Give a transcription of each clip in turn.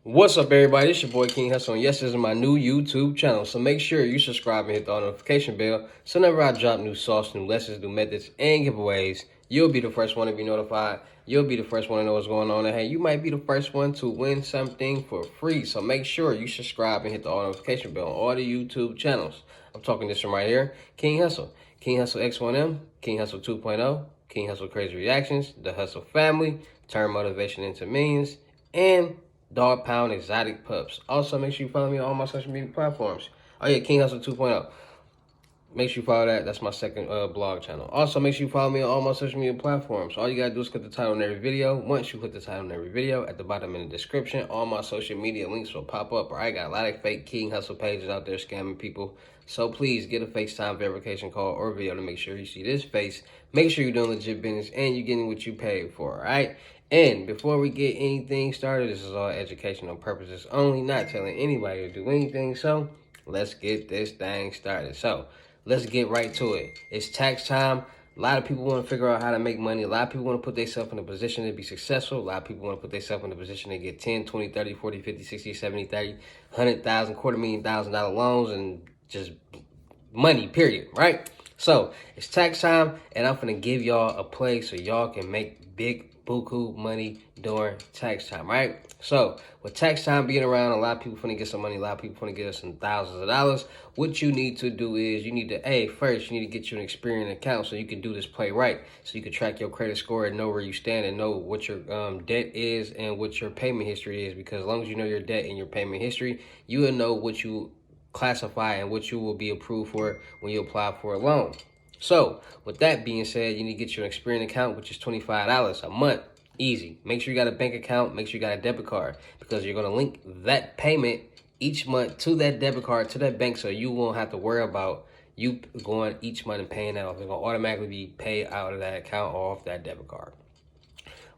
What's up, everybody? It's your boy King Hussle, and yes, this is my new YouTube channel. So make sure you subscribe and hit the notification bell so whenever I drop new sauce, new lessons, new methods, and giveaways, you'll be the first one to be notified. You'll be the first one to know what's going on. And hey, you might be the first one to win something for free. So make sure you subscribe and hit the notification bell on all the YouTube channels. I'm talking this from right here, King Hussle. King Hussle X1M, King Hussle 2.0, King Hussle Crazy Reactions, the Hussle Family, Turn Motivation into Millions, and Dog Pound Exotic Pups. Also, make sure you follow me on all my social media platforms. Oh yeah, King Hussle 2.0. Make sure you follow that. That's my second blog channel. Also, make sure you follow me on all my social media platforms. All you gotta do is click the title on every video. Once you click the title on every video, at the bottom in the description, all my social media links will pop up. I got a lot of fake King Hussle pages out there scamming people. So please get a FaceTime verification call or video to make sure you see this face. Make sure you're doing legit business and you're getting what you paid for, all right? And before we get anything started, this is all educational purposes only, not telling anybody to do anything. So let's get this thing started. So let's get right to it. It's tax time. A lot of people want to figure out how to make money. A lot of people want to put themselves in a position to be successful. A lot of people want to put themselves in a position to get 10, 20, 30, 40, 50, 60, 70, 30, 100,000, $250,000 loans and just money, period, right? So it's tax time, and I'm gonna give y'all a play so y'all can make big buku money during tax time, right? So with tax time being around, a lot of people finna get some money. A lot of people finna get us some thousands of dollars. What you need to do is you need to, first you need to get you an Experian account so you can do this play right. So you can track your credit score and know where you stand and know what your debt is and what your payment history is. Because as long as you know your debt and your payment history, you will know what you classify and what you will be approved for when you apply for a loan. So with that being said, you need to get your Experian account, which is $25 a month. Easy. Make sure you got a bank account. Make sure you got a debit card, because you're going to link that payment each month to that debit card, to that bank, so you won't have to worry about you going each month and paying that off. It's going to automatically be paid out of that account or off that debit card.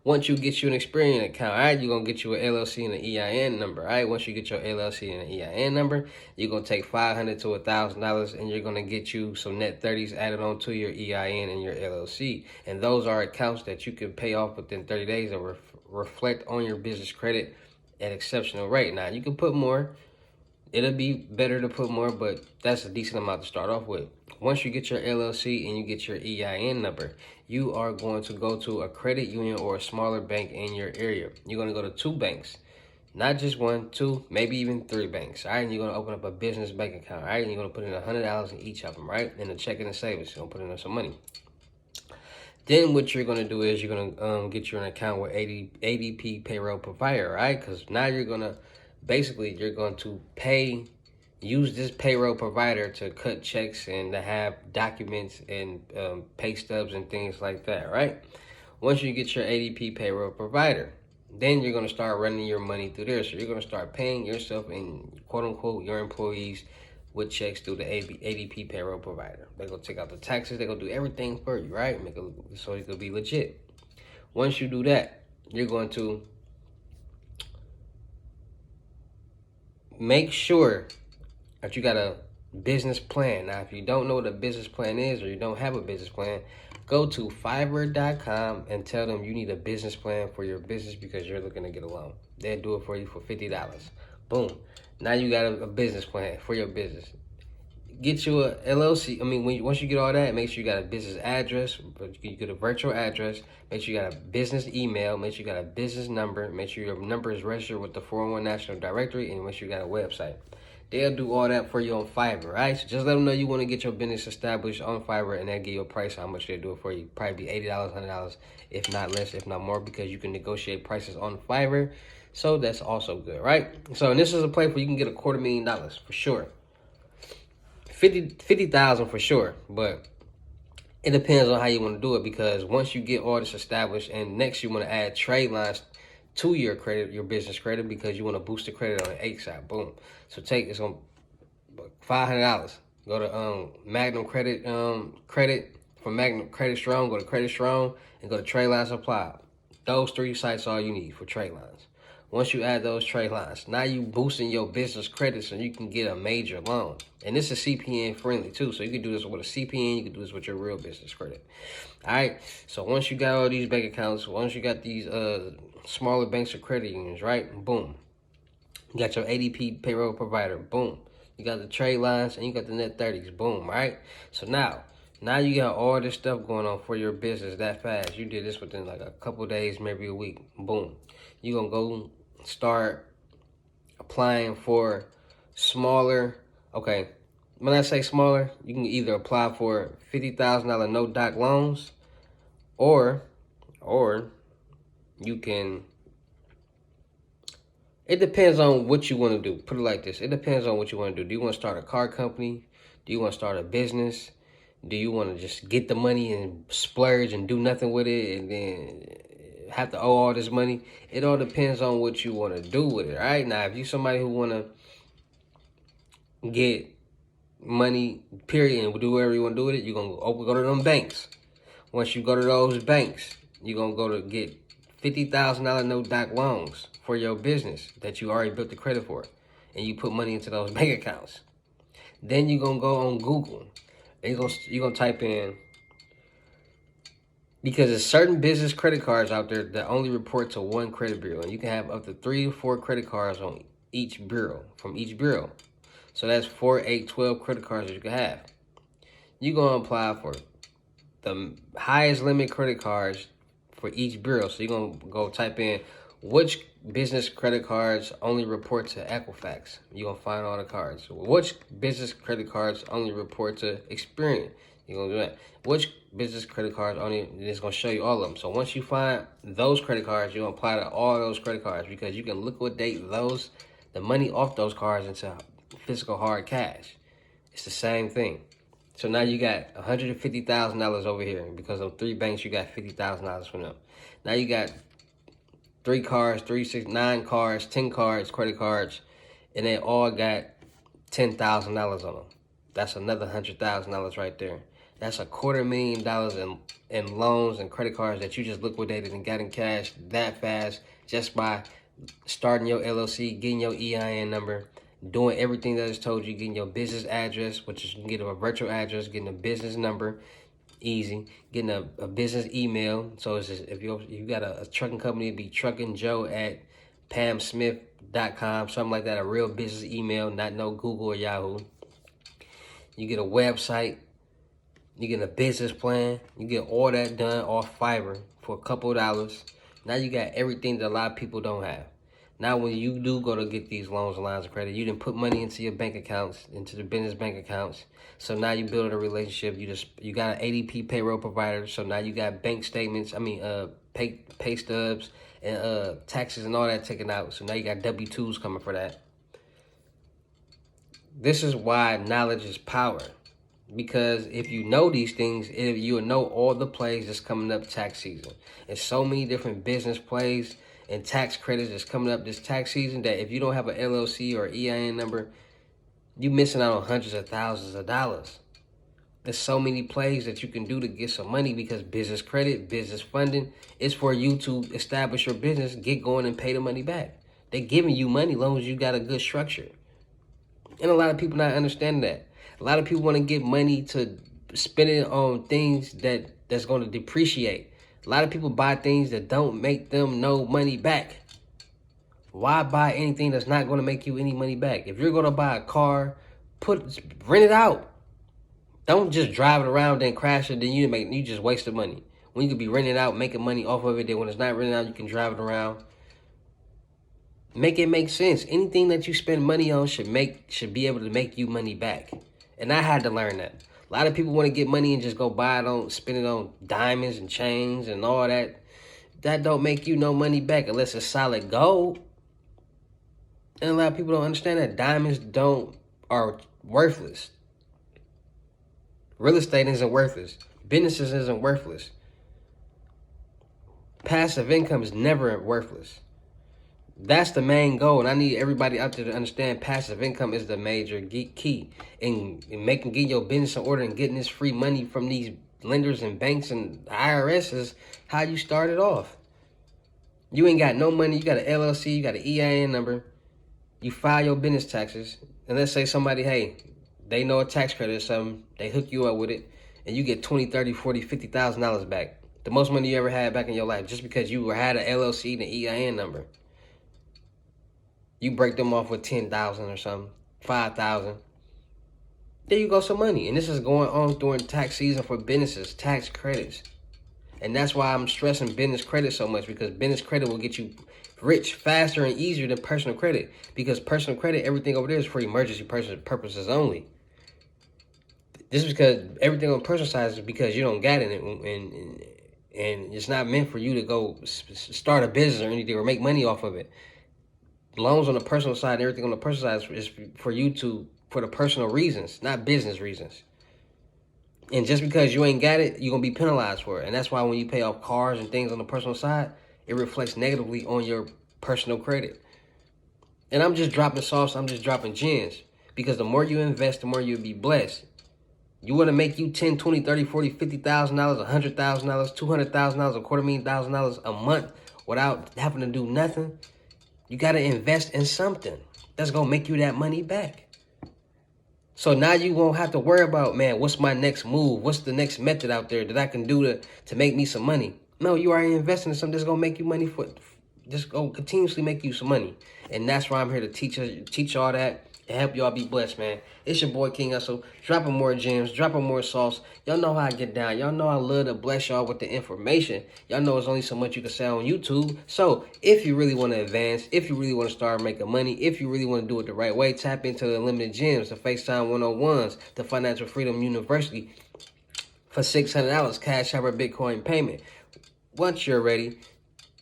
Once you get you an Experian account, all right, you're going to get you an LLC and an EIN number, all right? Once you get your LLC and an EIN number, you're going to take $500 to $1,000, and you're going to get you some net 30s added on to your EIN and your LLC. And those are accounts that you can pay off within 30 days that reflect on your business credit at exceptional rate. Now, you can put more. It'll be better to put more, but that's a decent amount to start off with. Once you get your LLC and you get your EIN number, you are going to go to a credit union or a smaller bank in your area. You're going to go to 2 banks, not just 1, 2, maybe even 3 banks, all right? And you're going to open up a business bank account, all right? And you're going to put in $100 in each of them, right? And a checking and savings, you're going to put in some money. Then what you're going to do is you're going to get you an account with ADP payroll provider, right? Because now you're going to, basically, you're going to use this payroll provider to cut checks and to have documents and pay stubs and things like that, right? Once you get your ADP payroll provider, then you're going to start running your money through there. So you're going to start paying yourself and quote unquote your employees with checks through the ADP payroll provider. They're going to take out the taxes. They're going to do everything for you, right? So it could be legit. Once you do that, you're going to make sure that you got a business plan. Now, if you don't know what a business plan is, or you don't have a business plan, go to Fiverr.com and tell them you need a business plan for your business because you're looking to get a loan. They'll do it for you for $50. Boom. Now you got a business plan for your business. Get you a LLC. Once you get all that, make sure you got a business address. You get a virtual address. Make sure you got a business email. Make sure you got a business number. Make sure your number is registered with the 401 National Directory, and make sure you got a website. They'll do all that for you on Fiverr, right? So just let them know you want to get your business established on Fiverr, and they'll give you a price how much they'll do it for you. Probably be $80, $100, if not less, if not more, because you can negotiate prices on Fiverr. So that's also good, right? So, and this is a place where you can get $250,000 for sure. 50,000 for sure, but it depends on how you want to do it, because once you get all this established, and next you want to add trade lines to your credit, your business credit, because you want to boost the credit on the A side. Boom. So it's on $500. Go to Magnum Credit credit from Magnum Credit Strong. Go to Credit Strong and go to Trade Line Supply. Those 3 sites are all you need for trade lines. Once you add those trade lines, now you boosting your business credit so you can get a major loan. And this is CPN friendly too. So you can do this with a CPN, you can do this with your real business credit. All right. So once you got all these bank accounts, once you got these smaller banks or credit unions, right? Boom. You got your ADP payroll provider. Boom. You got the trade lines and you got the net 30s. Boom, right? So now you got all this stuff going on for your business that fast. You did this within like a couple days, maybe a week. Boom. You gonna go start applying for smaller. Okay, when I say smaller, you can either apply for $50,000 no doc loans, or you can. It depends on what you want to do. Put it like this: it depends on what you want to do. Do you want to start a car company? Do you want to start a business? Do you want to just get the money and splurge and do nothing with it, and then have to owe all this money? It all depends on what you want to do with it. All right, now if you somebody who want to get money, period, and do whatever you want to do with it, you're gonna go to them banks. Once you go to those banks, you're gonna go to get $50,000 no doc loans for your business that you already built the credit for, and you put money into those bank accounts. Then you're gonna go on Google and you're gonna type in, because there's certain business credit cards out there that only report to one credit bureau, and you can have up to 3 to 4 credit cards on each bureau, from each bureau. So that's 4, 8, 12 credit cards that you can have. You're gonna apply for the highest limit credit cards for each bureau. So you're gonna go type in which business credit cards only report to Equifax. You're gonna find all the cards. Which business credit cards only report to Experian. You're gonna do that. Which business credit cards only, it's gonna show you all of them. So once you find those credit cards, you're gonna apply to all those credit cards, because you can liquidate the money off those cards into physical hard cash. It's the same thing. So now you got $150,000 over here, because of 3 banks, you got $50,000 from them. Now you got 3 cards, 3, 6, 9 cards, 10 cards, credit cards, and they all got $10,000 on them. That's another $100,000 right there. That's $250,000 in loans and credit cards that you just liquidated and got in cash that fast, just by starting your LLC, getting your EIN number, doing everything that is told you, getting your business address, which is, you can get a virtual address, getting a business number, easy, getting a business email. So it's just, if you got a trucking company, it'd be truckingjoe@pamsmith.com, something like that, a real business email, not no Google or Yahoo. You get a website, you get a business plan, you get all that done off Fiverr for a couple of dollars. Now you got everything that a lot of people don't have. Now, when you do go to get these loans and lines of credit, you didn't put money into your bank accounts, into the business bank accounts. So now you build a relationship. You got an ADP payroll provider. So now you got bank statements. Pay stubs and taxes and all that taken out. So now you got W-2s coming for that. This is why knowledge is power. Because if you know these things, you will know all the plays that's coming up tax season. There's so many different business plays and tax credits that's coming up this tax season that if you don't have an LLC or EIN number, you're missing out on hundreds of thousands of dollars. There's so many plays that you can do to get some money, because business credit, business funding is for you to establish your business, get going, and pay the money back. They're giving you money as long as you got a good structure. And a lot of people not understanding that. A lot of people want to get money to spend it on things that's going to depreciate. A lot of people buy things that don't make them no money back. Why buy anything that's not going to make you any money back? If you're going to buy a car, rent it out. Don't just drive it around and crash it, then you just wasted money. When you could be renting it out, making money off of it, then when it's not rented out, you can drive it around. Make it make sense. Anything that you spend money on should be able to make you money back. And I had to learn that. A lot of people want to get money and just go spend it on diamonds and chains and all that. That don't make you no money back unless it's solid gold. And a lot of people don't understand that diamonds are worthless. Real estate isn't worthless. Businesses isn't worthless. Passive income is never worthless. That's the main goal, and I need everybody out there to understand passive income is the major key in getting your business in order and getting this free money from these lenders and banks and IRS is how you started off. You ain't got no money. You got an LLC. You got an EIN number. You file your business taxes, and let's say somebody, hey, they know a tax credit or something. They hook you up with it, and you get $20,000, $30,000, $40,000, $50,000 back. The most money you ever had back in your life, just because you had an LLC and an EIN number. You break them off with 10,000 or something, 5,000. There you go, some money. And this is going on during tax season for businesses, tax credits. And that's why I'm stressing business credit so much, because business credit will get you rich faster and easier than personal credit. Because personal credit, everything over there is for emergency purposes only. This is because everything on personal side is because you don't got it, and it's not meant for you to go start a business or anything or make money off of it. Loans on the personal side and everything on the personal side is for you to, for the personal reasons, not business reasons. And just because you ain't got it, you're going to be penalized for it. And that's why when you pay off cars and things on the personal side, it reflects negatively on your personal credit. And I'm just dropping sauce. I'm just dropping gems. Because the more you invest, the more you'll be blessed. You want to make you $10, $20, $30, $40, $50,000, $100,000, $200,000, $250,000 a month without having to do nothing. You got to invest in something that's going to make you that money back. So now you won't have to worry about, man, what's my next move? What's the next method out there that I can do to make me some money? No, you already investing in something that's going to make you money just going to continuously make you some money. And that's why I'm here to teach all that and help y'all be blessed, man. It's your boy, King Hussle, dropping more gems, dropping more sauce. Y'all know how I get down. Y'all know I love to bless y'all with the information. Y'all know there's only so much you can say on YouTube. So if you really want to advance, if you really want to start making money, if you really want to do it the right way, tap into the Unlimited Gems, the FaceTime 101s, the Financial Freedom University for $600 cash out or Bitcoin payment. Once you're ready,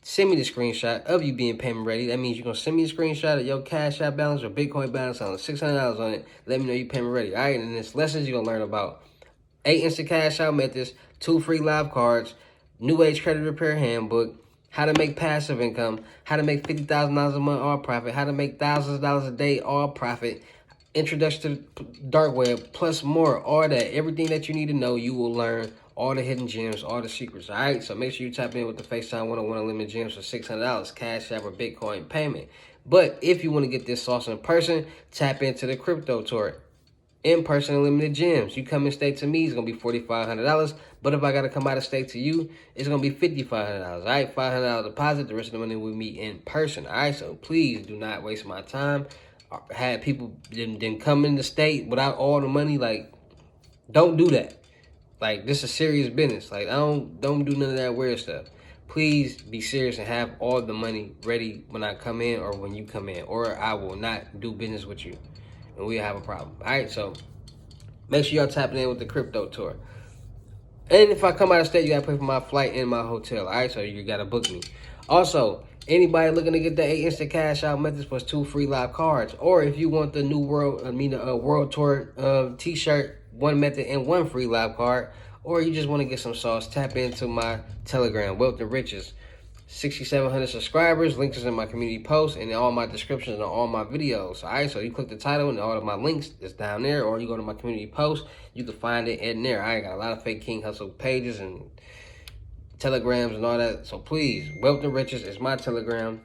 send me the screenshot of you being payment ready. That means you're going to send me a screenshot of your Cash App balance or Bitcoin balance on $600 on it. Let me know you're payment ready. All right, and in this lessons, you're going to learn about 8 instant cash out methods, 2 free live cards, New Age Credit Repair Handbook, how to make passive income, how to make $50,000 a month all profit, how to make thousands of dollars a day all profit, introduction to the dark web, plus more. All that, everything that you need to know, you will learn. All the hidden gems, all the secrets, all right? So make sure you tap in with the FaceTime 101 Unlimited Gems for $600, Cash App or Bitcoin payment. But if you want to get this sauce in person, tap into the crypto tour. In-person Unlimited Gems. You come and stay to me, it's going to be $4,500. But if I got to come out of state to you, it's going to be $5,500, all right? $500 deposit, the rest of the money will meet in person, all right? So please do not waste my time. Had people didn't come in the state without all the money, like, don't do that. Like, this is serious business. Like, I don't do none of that weird stuff. Please be serious and have all the money ready when I come in or when you come in, or I will not do business with you and we'll have a problem. All right, so make sure y'all tapping in with the crypto tour. And if I come out of state, you gotta pay for my flight and my hotel. All right, so you gotta book me. Also, anybody looking to get the 8 instant cash out methods plus 2 free live cards, or if you want the new world tour t-shirt, 1 method and 1 free live card, or you just want to get some sauce, tap into my Telegram, Wealth and Riches. 6,700 subscribers, links is in my community post and in all my descriptions and all my videos. All right, so you click the title and all of my links is down there, or you go to my community post, you can find it in there. I got a lot of fake King Hussle pages and telegrams and all that. So please, Wealth and Riches is my Telegram.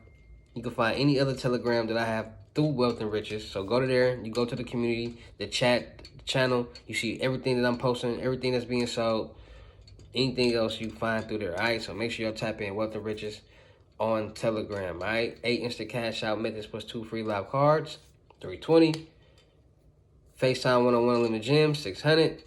You can find any other Telegram that I have through Wealth and Riches. So go to there, you go to the community, the chat, the channel, you see everything that I'm posting, everything that's being sold, anything else you find through there. All right, so make sure y'all tap in Wealth and Riches on Telegram. All right, 8 instant cash out methods plus 2 free live cards, $320. FaceTime 101 Unlimited Gems, $600.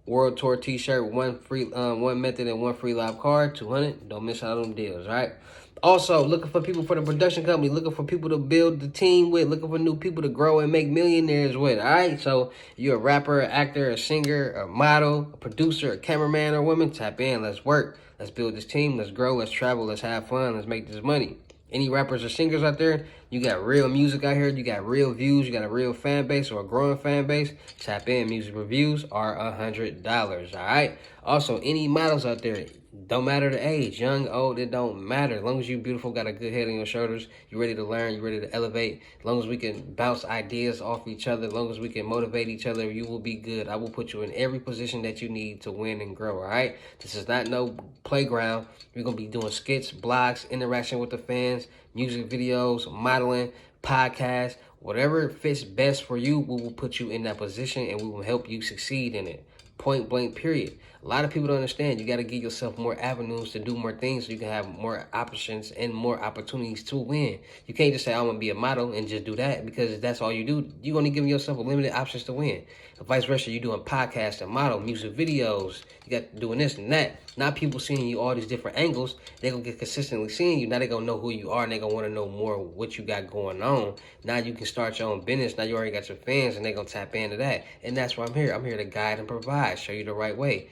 World Tour t-shirt, 1 method and 1 free live card, $200. Don't miss out on them deals, all right? Also, looking for people for the production company, looking for people to build the team with, looking for new people to grow and make millionaires with, all right? So you're a rapper, an actor, a singer, a model, a producer, a cameraman, or woman, tap in. Let's work. Let's build this team. Let's grow. Let's travel. Let's have fun. Let's make this money. Any rappers or singers out there, you got real music out here, you got real views, you got a real fan base or a growing fan base, tap in. Music reviews are $100, all right? Also, any models out there, don't matter the age, young, old, it don't matter. As long as you beautiful, got a good head on your shoulders, you're ready to learn, you're ready to elevate, as long as we can bounce ideas off each other, as long as we can motivate each other, you will be good. I will put you in every position that you need to win and grow, all right? This is not no playground. We're going to be doing skits, blogs, interaction with the fans, music videos, modeling, podcasts, whatever fits best for you, we will put you in that position and we will help you succeed in it. Point blank, period. A lot of people don't understand. You got to give yourself more avenues to do more things so you can have more options and more opportunities to win. You can't just say, I'm going to be a model and just do that, because if that's all you do, you're going to give yourself a limited options to win. And vice versa, you're doing podcasts and model, music videos, you got doing this and that. Now people seeing you all these different angles, they're going to get consistently seeing you. Now they're going to know who you are, and they're going to want to know more what you got going on. Now you can start your own business. Now you already got your fans, and they're going to tap into that. And that's why I'm here. I'm here to guide and provide, show you the right way.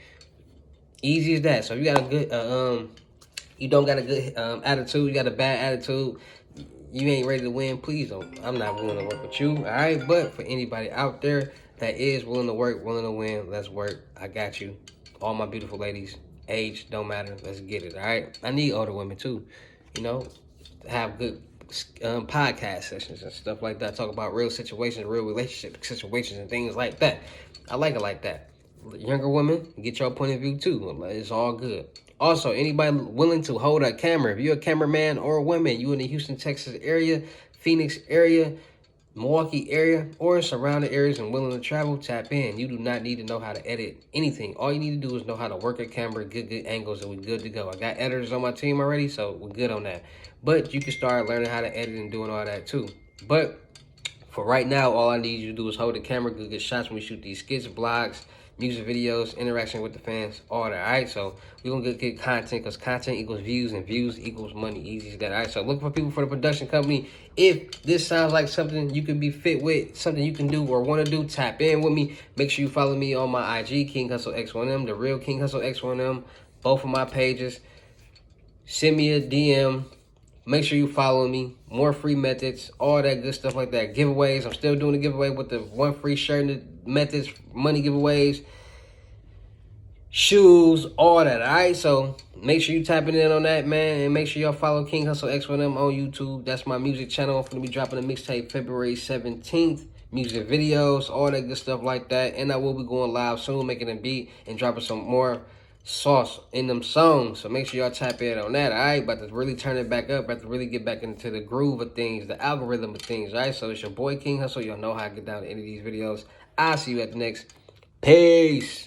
Easy as that. So if you got a good, you don't got a good attitude, you got a bad attitude, you ain't ready to win, please don't. I'm not willing to work with you, all right? But for anybody out there that is willing to work, willing to win, let's work. I got you. All my beautiful ladies, age don't matter. Let's get it, all right? I need older women too, you know, have good podcast sessions and stuff like that. Talk about real situations, real relationship situations and things like that. I like it like that. Younger women, get your point of view too. It's all good. Also, anybody willing to hold a camera, if you're a cameraman or a woman, you in the Houston, Texas area, Phoenix area, Milwaukee area, or surrounding areas and willing to travel, tap in. You do not need to know how to edit anything. All you need to do is know how to work a camera, good angles, and we're good to go. I got editors on my team already, so we're good on that. But you can start learning how to edit and doing all that too. But for right now, all I need you to do is hold the camera, good shots when we shoot these skits, vlogs, music videos, interaction with the fans, all that, all right? So we're going to get content, because content equals views, and views equals money. Easy as that, all right? So look for people for the production company. If this sounds like something you can be fit with, something you can do or want to do, tap in with me. Make sure you follow me on my IG, King Hussle X1M, The Real King Hussle X1M, both of my pages. Send me a DM. Make sure you follow me. More free methods, all that good stuff like that. Giveaways. I'm still doing a giveaway with the one free shirt methods, money giveaways, shoes, all that. All right. So make sure you tapping in on that, man, and make sure y'all follow King Hussle X1M on YouTube. That's my music channel. I'm gonna be dropping a mixtape February 17th. Music videos, all that good stuff like that. And I will be going live soon, making a beat and dropping some more sauce in them songs. So make sure y'all tap in on that, all right? About to really turn it back up, about to really get back into the groove of things, the algorithm of things, all right? So it's your boy King Hussle. Y'all know how I get down to any of these videos. I'll see you at the next. Peace.